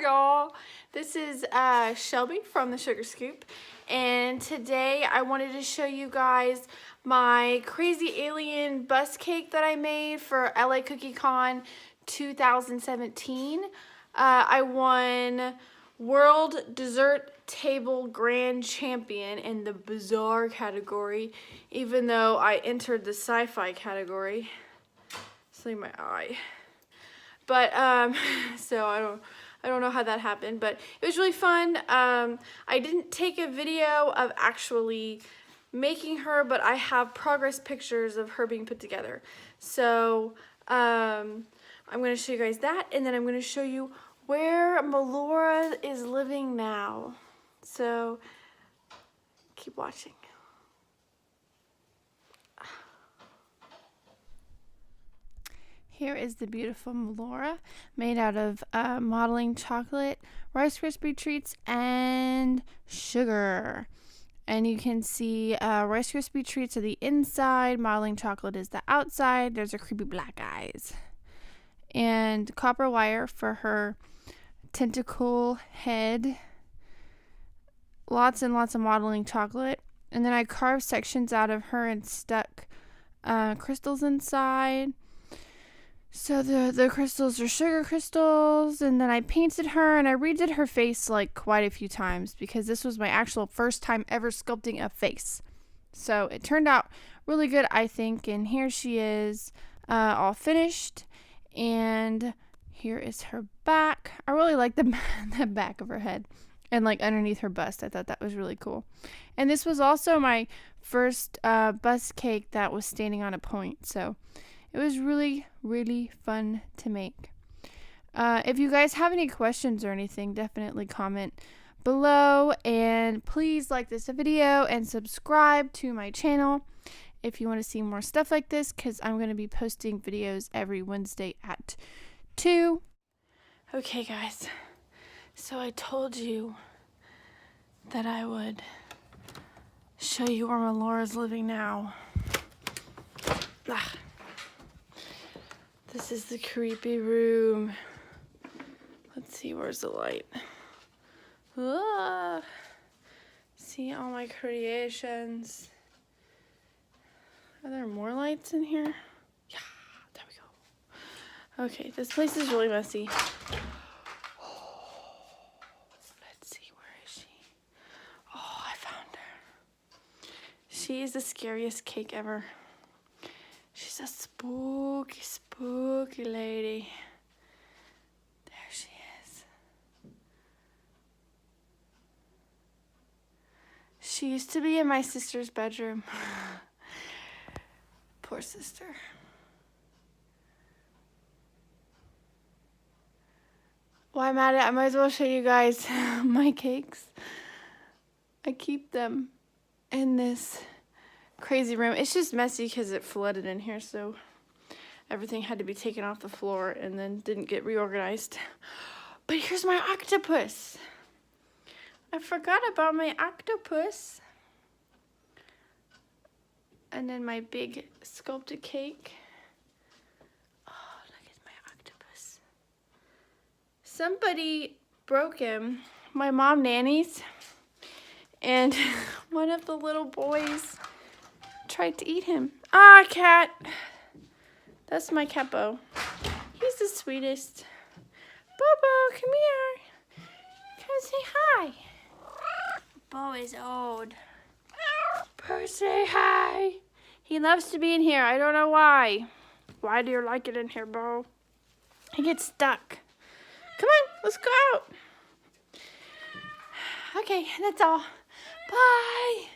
y'all. This is Shelby from the Sugar Scoop, and today I wanted to show you guys my crazy alien bus cake that I made for LA Cookie Con 2017. I won World Dessert Table Grand Champion in the bizarre category, even though I entered the sci-fi category. See my eye. But so I don't know how that happened, but it was really fun. I didn't take a video of actually making her, but I have progress pictures of her being put together. So I'm going to show you guys that, and then I'm going to show you where Malora is living now. So keep watching. Here is the beautiful Malora, made out of modeling chocolate, Rice Krispie treats, and sugar. And you can see Rice Krispie treats are the inside, modeling chocolate is the outside. There's her creepy black eyes. And copper wire for her tentacle head. Lots and lots of modeling chocolate. And then I carved sections out of her and stuck crystals inside. So the crystals are sugar crystals, and then I painted her, and I redid her face like quite a few times because this was my actual first time ever sculpting a face. So it turned out really good, I think, and here she is all finished, and here is her back. I really like the back of her head and like underneath her bust. I thought that was really cool. And this was also my first bust cake that was standing on a point, so it was really, really fun to make. If you guys have any questions or anything, definitely comment below. And please like this video and subscribe to my channel if you want to see more stuff like this, because I'm going to be posting videos every Wednesday at 2. Okay, guys. So I told you that I would show you where Malora's living now. This is the creepy room. Let's see, where's the light? Ah, see all my creations. Are there more lights in here? Yeah, there we go. Okay, this place is really messy. Let's see, where is she? Oh, I found her. She is the scariest cake ever. She's a spooky, spooky lady. There she is. She used to be in my sister's bedroom. Poor sister. While I'm at it, I might as well show you guys my cakes. I keep them in this crazy room. It's just messy because it flooded in here, so everything had to be taken off the floor and then didn't get reorganized. But here's my octopus. I forgot about my octopus. And then my big sculpted cake. Oh, look at my octopus. Somebody broke him. My mom nannies, and one of the little boys tried to eat him. Ah, cat. That's my capo. He's the sweetest. Bobo, come here. Come say hi. Bo is old. Bo, say hi. He loves to be in here. I don't know why. Why do you like it in here, Bo? He gets stuck. Come on, let's go out. Okay, that's all. Bye.